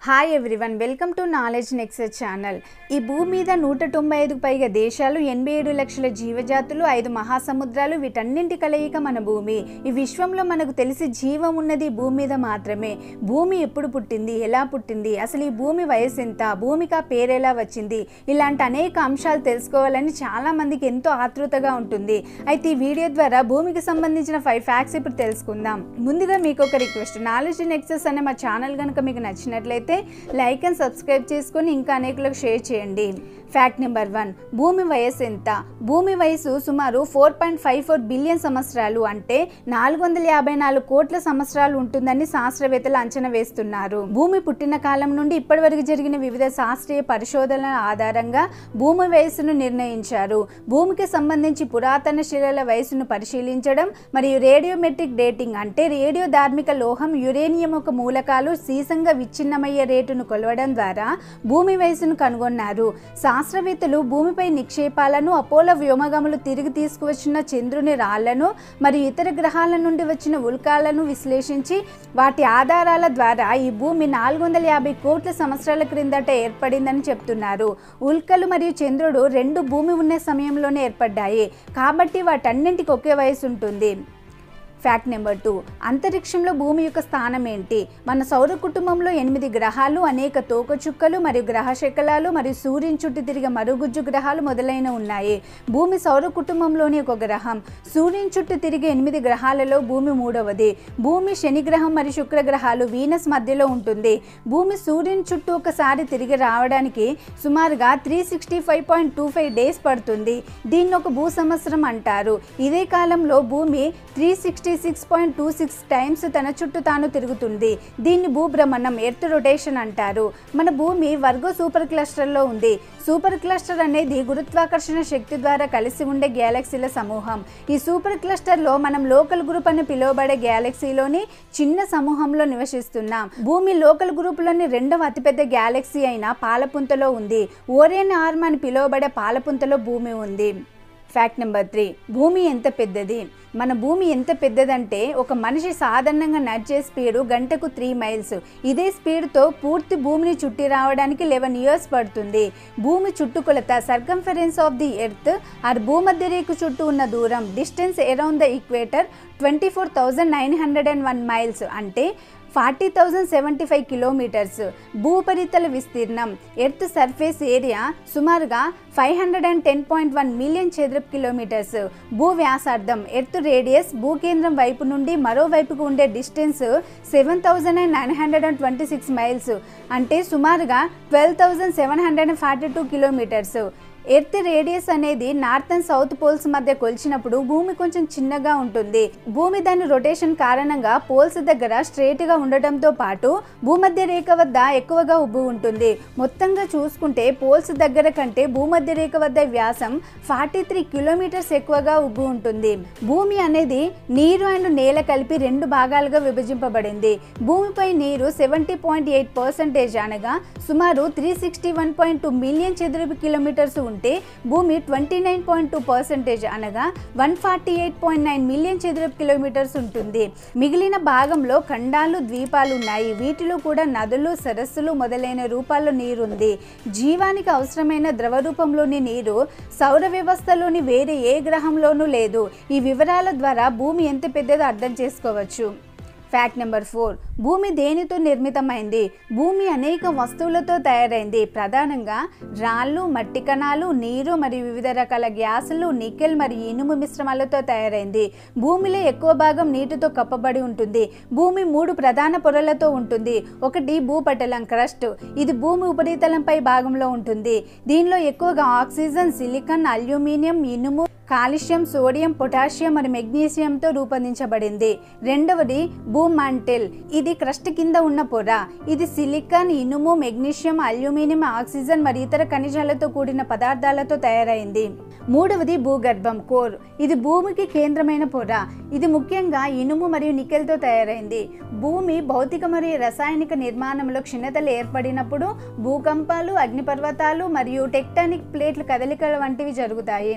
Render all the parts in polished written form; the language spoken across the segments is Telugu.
Hi everyone, welcome to knowledge Nexus channel. ఈ భూమి మీద 195కు పైగా దేశాలు, 87 లక్షల జీవజాతులు, 5 మహాసముద్రాలు, వీటన్నింటి కలయిక మన భూమి. ఈ విశ్వంలో మనకు తెలిసి జీవం ఉన్నది భూమి మీద మాత్రమే. భూమి ఎప్పుడు పుట్టింది, ఎలా పుట్టింది, అసలు ఈ భూమి వయసు ఎంత, భూమికి ఆ పేరు ఎలా వచ్చింది, ఇలాంటి అనేక అంశాలు తెలుసుకోవాలని చాలా మందికి ఎంతో ఆతృతగా ఉంటుంది. అయితే ఈ వీడియో ద్వారా భూమికి సంబంధించిన 5 ఫ్యాక్ట్స్ ఇప్పుడు తెలుసుకుందాం. ముందుగా మీకు ఒక రిక్వెస్ట్, నాలెడ్జ్ నెక్సస్ అనే మా ఛానల్ కనుక మీకు నచ్చినట్లయితే లైక్ అండ్ సబ్స్క్రైబ్ చేసుకొని ఇంకా అనేకులకు షేర్ చేయండి. ఫ్యాక్ట్ నెంబర్ 1, భూమి వయసు ఎంత? భూమి వయసు సుమారు 4.54 బిలియన్ సంవత్సరాలు, అంటే 454 కోట్ల సంవత్సరాలు ఉంటుందని శాస్త్రవేత్తలు అంచనా వేస్తున్నారు. భూమి పుట్టిన కాలం నుండి ఇప్పటి వరకు జరిగిన వివిధ శాస్త్రీయ పరిశోధనల ఆధారంగా భూమి వయసును నిర్ణయించారు. భూమికి సంబంధించి పురాతన శిలల వయసును పరిశీలించడం మరియు రేడియోమెట్రిక్ డేటింగ్, అంటే రేడియో ధార్మిక లోహం యురేనియం ఒక మూలకాలు సీసంగా విచ్ఛిన్నమయ్యే రేటును కొలవడం ద్వారా భూమి వయసును కనుగొన్నారు. శాస్త్రవేత్తలు భూమిపై నిక్షేపాలను, అపోలో వ్యోమగములు తిరిగి తీసుకువచ్చిన చంద్రుని రాళ్లను మరియు ఇతర గ్రహాల నుండి వచ్చిన ఉల్కాలను విశ్లేషించి వాటి ఆధారాల ద్వారా ఈ భూమి 450 కోట్ల సంవత్సరాల క్రిందట ఏర్పడిందని చెప్తున్నారు. ఉల్కలు మరియు చంద్రుడు రెండు భూమి ఉన్న సమయంలోనే ఏర్పడ్డాయి కాబట్టి వాటన్నింటికి ఒకే వయసు ఉంటుంది. ఫ్యాక్ట్ నెంబర్ 2, అంతరిక్షంలో భూమి యొక్క స్థానం ఏంటి? మన సౌర కుటుంబంలో 8 గ్రహాలు, అనేక తోకచుక్కలు మరియు గ్రహ శకలాలు మరియు సూర్యుని చుట్టూ తిరిగే మరుగుజ్జు గ్రహాలు మొదలైన ఉన్నాయి. భూమి సౌర కుటుంబంలోని ఒక గ్రహం. సూర్యుని చుట్టూ తిరిగే 8 గ్రహాలలో భూమి 3వది. భూమి, శని గ్రహం మరియు శుక్ర గ్రహాలు వీనస్ మధ్యలో ఉంటుంది. భూమి సూర్యుని చుట్టూ ఒకసారి తిరిగి రావడానికి సుమారుగా 365.25 డేస్ పడుతుంది. దీన్ని ఒక భూ సంవత్సరం అంటారు. ఇదే కాలంలో భూమి 366.26 టైమ్స్ తన చుట్టూ తాను తిరుగుతుంది. దీన్ని భూభ్రమణం, ఎర్త్ రొటేషన్ అంటారు. మన భూమి వర్గో సూపర్ క్లస్టర్లో ఉంది. సూపర్ క్లస్టర్ అనేది గురుత్వాకర్షణ శక్తి ద్వారా కలిసి ఉండే గ్యాలక్సీల సమూహం. ఈ సూపర్ క్లస్టర్లో మనం లోకల్ గ్రూప్ అని పిలువబడే గ్యాలక్సీలోని చిన్న సమూహంలో నివసిస్తున్నాం. భూమి లోకల్ గ్రూపులోని 2వ అతిపెద్ద గ్యాలక్సీ అయిన పాలపుంతలో ఉంది. ఓరియన్ ఆర్మ్ అని పిలువబడే పాలపుంతలో భూమి ఉంది. ఫ్యాక్ట్ నెంబర్ 3, భూమి ఎంత పెద్దది? మన భూమి ఎంత పెద్దదంటే ఒక మనిషి సాధారణంగా నడిచే స్పీడు గంటకు 3 మైల్స్. ఇదే స్పీడ్తో పూర్తి భూమిని చుట్టి రావడానికి 11 ఇయర్స్ పడుతుంది. భూమి చుట్టుకొలత, circumference of the earth or భూమధ్య రేఖ చుట్టూ ఉన్న దూరం, distance around the equator 24,901 miles, అంటే 40,075 కిలోమీటర్స్. భూపరితల విస్తీర్ణం, ఎర్త్ సర్ఫేస్ ఏరియా సుమారుగా 510.1 మిలియన్ చదరపు కిలోమీటర్స్. భూ వ్యాసార్థం, ఎర్త్ రేడియస్ భూకేంద్రం వైపు నుండి మరోవైపుకు ఉండే డిస్టెన్స్ 7,926 మైల్స్, అంటే సుమారుగా 12,742 కిలోమీటర్స్. ఎర్త్ రేడియస్ అనేది నార్త్ అండ్ సౌత్ పోల్స్ మధ్య కొలిచినప్పుడు భూమి కొంచెం చిన్నగా ఉంటుంది. భూమి దాని రొటేషన్ కారణంగా పోల్స్ దగ్గర స్ట్రేట్గా ఉండటంతో పాటు భూమధ్య రేఖ వద్ద ఎక్కువగా ఉబ్బు ఉంటుంది. మొత్తంగా చూసుకుంటే పోల్స్ దగ్గర కంటే భూమధ్య రేఖ వద్ద వ్యాసం 43 కిలోమీటర్స్ ఎక్కువగా ఉబ్బు ఉంటుంది. భూమి అనేది నీరు అండ్ నేల కలిపి 2 భాగాలుగా విభజింపబడింది. భూమిపై నీరు 70.8%, అనగా సుమారు 361.2 మిలియన్ చదరపు కిలోమీటర్స్ ఉంటే భూమి 29.2%, అనగా 148.9 మిలియన్ చదరపు కిలోమీటర్స్ ఉంటుంది. మిగిలిన భాగంలో ఖండాలు, ద్వీపాలు ఉన్నాయి. వీటిలో కూడా నదులు, సరస్సులు మొదలైన రూపాల్లో నీరుంది. జీవానికి అవసరమైన ద్రవ రూపంలోని నీరు సౌర వ్యవస్థలోని వేరే ఏ గ్రహంలోనూ లేదు. ఈ వివరాల ద్వారా భూమి ఎంత పెద్దదో అర్థం చేసుకోవచ్చు. ఫ్యాక్ట్ నెంబర్ 4, భూమి దేనితో నిర్మితమైంది? భూమి అనేక వస్తువులతో తయారైంది. ప్రధానంగా రాళ్ళు, మట్టి కణాలు, నీరు మరియు వివిధ రకాల గ్యాసులు, నికెల్ మరియు ఇనుము మిశ్రమాలతో తయారైంది. భూమిలో ఎక్కువ భాగం నీటితో కప్పబడి ఉంటుంది. భూమి 3 ప్రధాన పొరలతో ఉంటుంది. ఒకటి భూపటలం, క్రస్ట్. ఇది భూమి ఉపరితలంపై భాగంలో ఉంటుంది. దీనిలో ఎక్కువగా ఆక్సిజన్, సిలికాన్, అల్యూమినియం, ఇనుము, కాల్షియం, సోడియం, పొటాషియం మరియు మెగ్నీషియంతో రూపొందించబడింది. రెండవది భూమాంటెల్. ఇది క్రస్ట్ కింద ఉన్న పొర. ఇది సిలికాన్, ఇనుము, మెగ్నీషియం, అల్యూమినియం, ఆక్సిజన్ మరియు ఇతర ఖనిజాలతో కూడిన పదార్థాలతో తయారైంది. మూడవది భూగర్భం, కోర్. ఇది భూమికి కేంద్రమైన పొర. ఇది ముఖ్యంగా ఇనుము మరియు నికెల్తో తయారైంది. భూమి భౌతిక మరియు రసాయనిక నిర్మాణంలో క్షీణతలు ఏర్పడినప్పుడు భూకంపాలు, అగ్నిపర్వతాలు మరియు టెక్టానిక్ ప్లేట్ల కదలికల వంటివి జరుగుతాయి.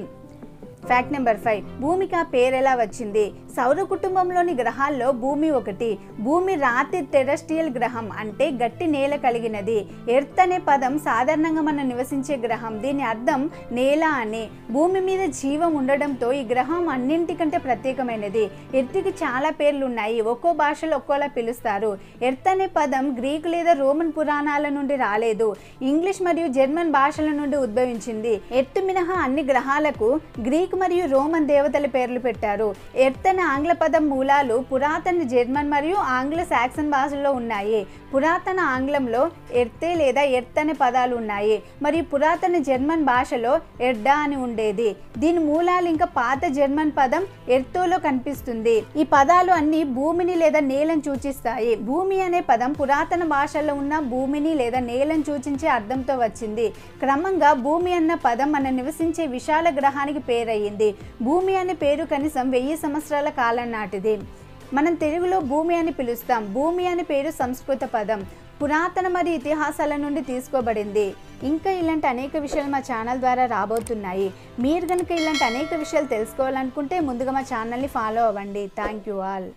ఫ్యాక్ట్ నెంబర్ 5, భూమికి ఆ పేరు ఎలా వచ్చింది? సౌర కుటుంబంలోని గ్రహాల్లో భూమి ఒకటి. భూమి రాతి టెరెస్ట్రియల్ గ్రహం, అంటే గట్టి నేల కలిగినది. ఎర్త్ అనే పదం సాధారణంగా మనం నివసించే గ్రహం. దీని అర్థం నేల అని. భూమి మీద జీవం ఉండడంతో ఈ గ్రహం అన్నింటికంటే ప్రత్యేకమైనది. ఎర్త్కి చాలా పేర్లు ఉన్నాయి, ఒక్కో భాషలో ఒక్కోలా పిలుస్తారు. ఎర్త్ అనే పదం గ్రీకు లేదా రోమన్ పురాణాల నుండి రాలేదు, ఇంగ్లీష్ మరియు జర్మన్ భాషల నుండి ఉద్భవించింది. ఎర్త్ మినహా అన్ని గ్రహాలకు గ్రీక్ మరియు రోమన్ దేవతల పేర్లు పెట్టారు. ఎర్త్ అనే ఆంగ్ల పదం మూలాలు పురాతన జర్మన్ మరియు ఆంగ్ల సాక్సన్ భాషల్లో ఉన్నాయి. పురాతన ఆంగ్లంలో ఎర్తే లేదా ఎర్త్ అనే పదాలు ఉన్నాయి, మరియు పురాతన జర్మన్ భాషలో ఎర్డా అని ఉండేది. దీని మూలాలు ఇంకా పాత జర్మన్ పదం ఎర్తోలో కనిపిస్తుంది. ఈ పదాలు అన్ని భూమిని లేదా నేలను సూచిస్తాయి. భూమి అనే పదం పురాతన భాషల్లో ఉన్న భూమిని లేదా నేలను సూచించే అర్థంతో వచ్చింది. క్రమంగా భూమి అన్న పదం మనం నివసించే విశాల గ్రహానికి పేరయ్యింది. భూమి అనే పేరు కనీసం 1000 సంవత్సరాల కాలం నాటిది. మనం తెలుగులో భూమి అని పిలుస్తాం. భూమి అనే పేరు సంస్కృత పదం, పురాతన మరియు ఇతిహాసాల నుండి తీసుకోబడింది. ఇంకా ఇలాంటి అనేక విషయాలు మా ఛానల్ ద్వారా రాబోతున్నాయి. మీరు కనుక ఇలాంటి అనేక విషయాలు తెలుసుకోవాలనుకుంటే ముందుగా మా ఛానల్ని ఫాలో అవ్వండి. Thank you all.